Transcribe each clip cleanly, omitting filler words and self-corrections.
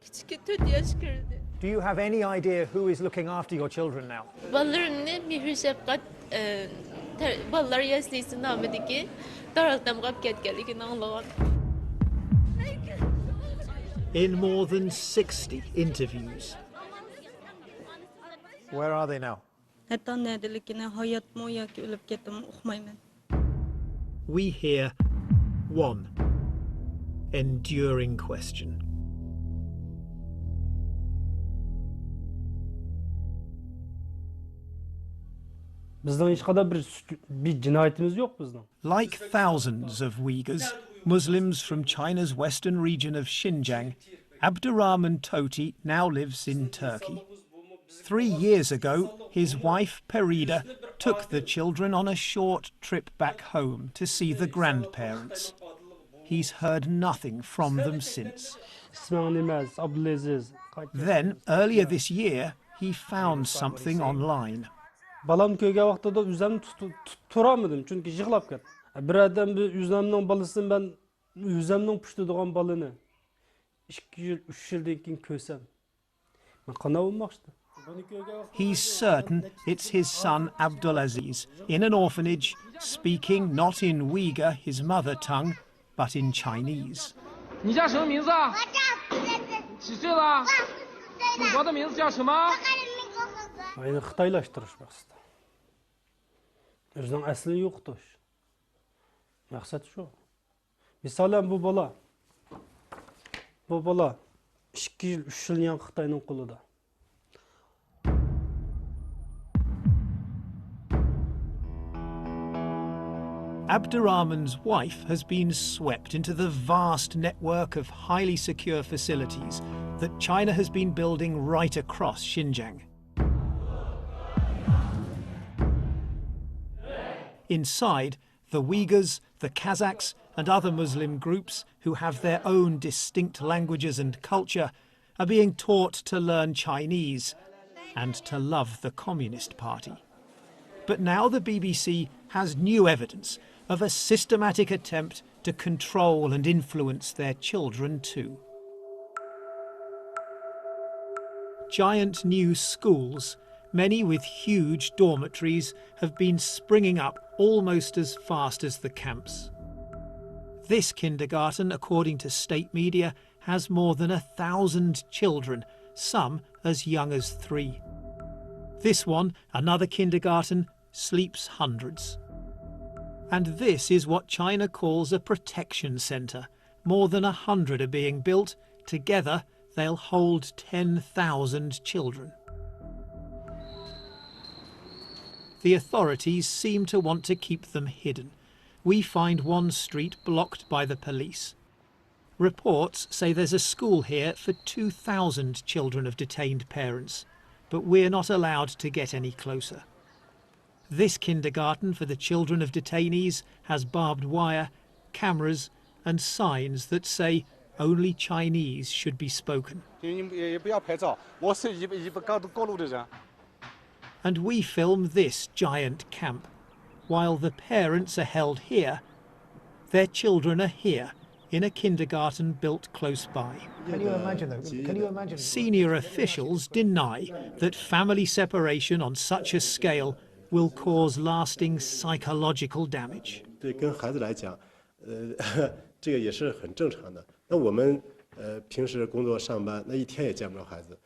Küçük 4 yaş kirdi. Do you have any idea who is looking after your children now? Ballarını mihir şefkat ballar yaslıysı namedeki daraltam kap ketkeligini anlagan. In more than 60 interviews, Where are they now? Hatta nedelikine hayat mı ya ki ölüp gittim okumayman. we hear one enduring question. Bizden hiç kadar bir cinayetimiz yok bizden. Like thousands of Uyghurs, Muslims from China's western region of Xinjiang, Abdurrahman Toti now lives in Turkey. 3 years ago, his wife Perida took the children on a short trip back home to see the grandparents. He's heard nothing from them since. Then, earlier this year, he found something online. Balam köyge vaxtada üzemni turamadım çünkü yıqlap ketdi. Bir adam bir üzemning balasini ben üzemning pushtidigan balani 2 yil 3 yildan keyin ko'rsam men qanday bo'lmoqchi? He's certain it's his son Abdulaziz in an orphanage, speaking not in Uyghur, his mother tongue, but in Chinese. 你叫什么名字啊？我叫几岁了？祖国的名字叫什么？ Ayni xitoylashtirish maqsadi. O'zining asli yo'qdir. Maqsad shu. Misolan bu bola 2 yil 3 yil yan Xitoyning qo'lida. Abdurrahman's wife has been swept into the vast network of highly secure facilities that China has been building right across Xinjiang. Inside, the Uyghurs, the Kazakhs and other Muslim groups who have their own distinct languages and culture are being taught to learn Chinese and to love the Communist Party. But now the BBC has new evidence of a systematic attempt to control and influence their children too. Giant new schools, many with huge dormitories, have been springing up almost as fast as the camps. This kindergarten, according to state media, has more than 1,000 children, some as young as 3. This one, another kindergarten, sleeps hundreds. And this is what China calls a protection centre. More than 100 are being built. Together, they'll hold 10,000 children. The authorities seem to want to keep them hidden. We find one street blocked by the police. Reports say there's a school here for 2,000 children of detained parents, but we're not allowed to get any closer. This kindergarten for the children of detainees has barbed wire, cameras and signs that say only Chinese should be spoken. And we film this giant camp. While the parents are held here, their children are here in a kindergarten built close by. Can you imagine though? Can you imagine? Senior officials deny that family separation on such a scale will cause lasting psychological damage. 对，跟孩子来讲，这个也是很正常的。那我们平时工作上班，那一天也见不着孩子，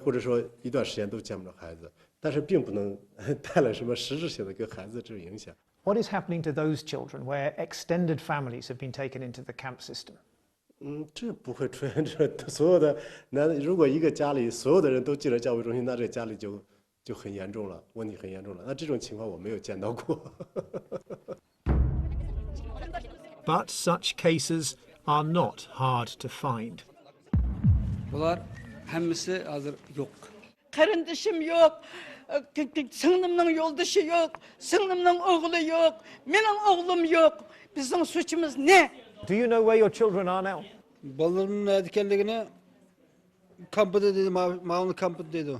或者说一段时间都见不着孩子，但是并不能带来什么实质性的跟孩子这种影响。What is happening to those children where extended families have been taken into the camp system? 这不会出现这所有的如果一个家里所有的人都进了教育中心，那这家里就很严重了，问题很严重了。那这种情况我没有见到过。But such cases are not hard to find. Bunlar hemmisi hazır yok. Kardeşim yok, sınırımın yoldaşı yok, sınırımın oğlu yok, benim oğlum yok. Bizim suçumuz ne? Do you know where your children are now? Ballarımın nerede kampıda dedi, Mağlı kampıda dedi o.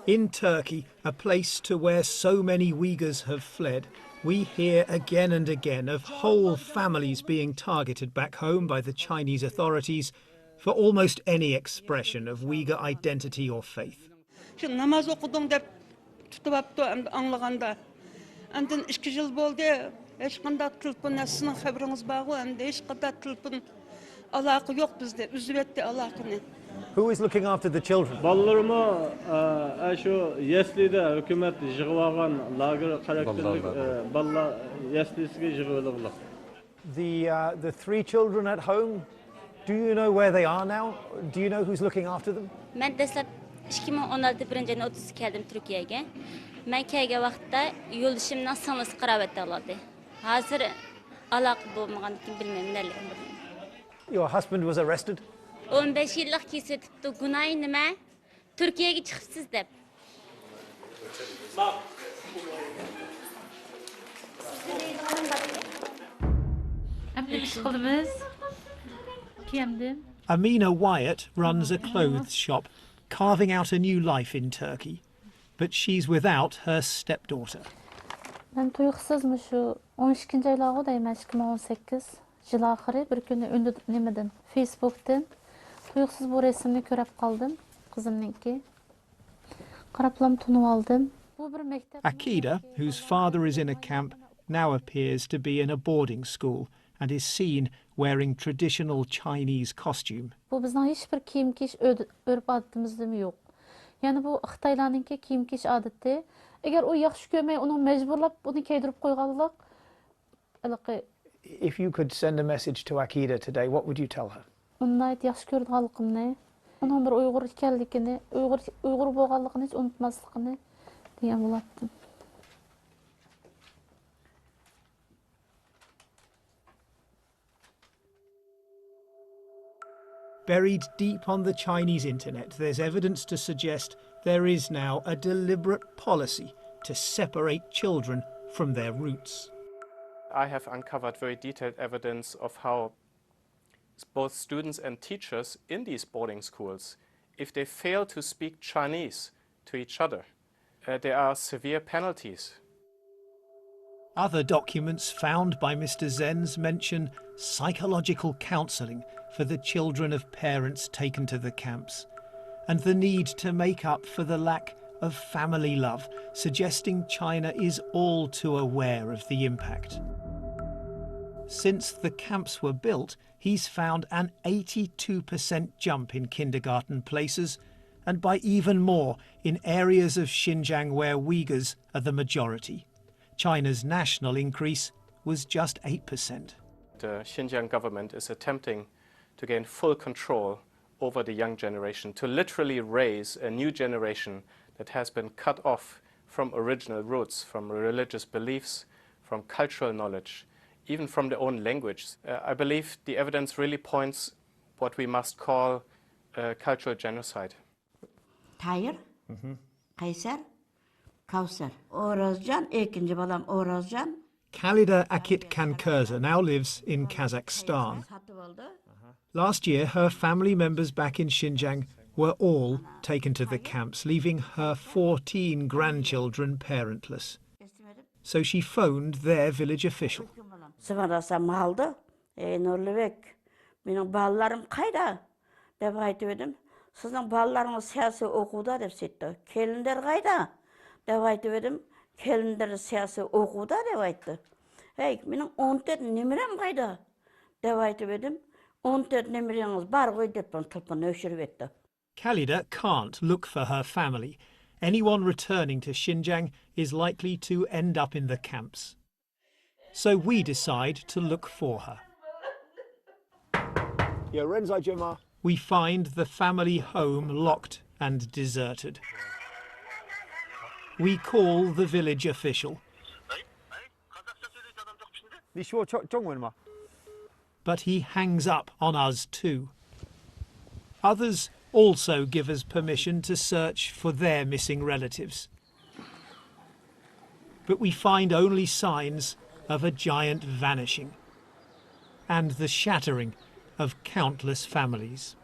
In Turkey, a place to where so many Uyghurs have fled, We hear again and again of whole families being targeted back home by the Chinese authorities for almost any expression of Uyghur identity or faith. Şu namaz okudun dep tutup aptı anlaganda. Andan 2 yıl boldu. Hiç kanda telefon sizin haberiniz bagı, anda hiç kanda telefon alakı yok bizde. Üzübetdi alakını. Who is looking after the children? Ballarımı şu yeslide hükümet jığıvagan lager karakterlik ballar yeslisiga jığılıqlıq. The 3 children at home, do you know where they are now? Do you know who's looking after them? Ben deslep 2016 birinci 30 geldim Türkiye'ye. Ben kelgen vaqtda yo'lishimdan sanglisi qarabatda oladi. Hozir aloqa bo'lmagan ekan, bilmayman neligini. Your husband was arrested? 15 yillik kesatibdi. Gunoy nima? Turkiyaga chiqibsiz deb. Amina Wyatt runs a clothes shop, carving out a new life in Turkey. But she's without her stepdaughter. Ben tuyuqsizmi shu 12 aylarga deyman 2018 yil oxiri bir kuni nimadan Facebook'tan tuyuqsiz bu resimni ko'rib qoldim qizimniki. Qarablam tunib oldim. Bu bir maktab. Akida, whose father is in a camp, now appears to be in a boarding school and is seen wearing traditional Chinese costume. Bu bizning hech bir kiyim-keyish urf-odatimizda yo'q. Yani bu Xitoylarninki kiyim-keyish odati. Agar u yaxshi ko'rmay, uni majburlab uni kiydirib qo'yganlik. If you could send a message to Akida today, what would you tell her? Uni ayt yaxshi ko'rganligimni, uning bir Uyg'ur ekanligini, Uyg'ur bo'lganligini hech unutmasligini degan bo'lardim. Buried deep on the Chinese internet, there's evidence to suggest there is now a deliberate policy to separate children from their roots. I have uncovered very detailed evidence of how both students and teachers in these boarding schools, if they fail to speak Chinese to each other, there are severe penalties. Other documents found by Mr. Zenz mention psychological counselling for the children of parents taken to the camps, and the need to make up for the lack of family love, suggesting China is all too aware of the impact. Since the camps were built, he's found an 82% jump in kindergarten places, and by even more in areas of Xinjiang where Uyghurs are the majority. China's national increase was just 8%. The Xinjiang government is attempting to gain full control over the young generation, to literally raise a new generation that has been cut off from original roots, from religious beliefs, from cultural knowledge, even from their own language. I believe the evidence really points what we must call cultural genocide. Tahir, Kaysar, Kausar, Orazjan, ikinci balam Orazjan. Khalida Akit-Kankurza now lives in Kazakhstan. Last year, her family members back in Xinjiang were all taken to the camps, leaving her 14 grandchildren parentless. So she phoned their village official. Sıvarasam aldı. Nurlubek, benim ballarım kayda? Dep aytıp edim. Sizin ballarınız siyasi okuda dep setdi. Kelinler kayda? Dep aytıp edim. Kelinler siyasi okuda dep aytdı. Hey, benim 14 nemirem kayda? Dep aytıp edim. 14 nemireniz bar koy dep telefonu öşürüp etti. Khalida can't look for her family. Anyone returning to Xinjiang is likely to end up in the camps. So we decide to look for her. We find the family home locked and deserted. We call the village official. But he hangs up on us too. Others also give us permission to search for their missing relatives. But we find only signs of a giant vanishing and the shattering of countless families.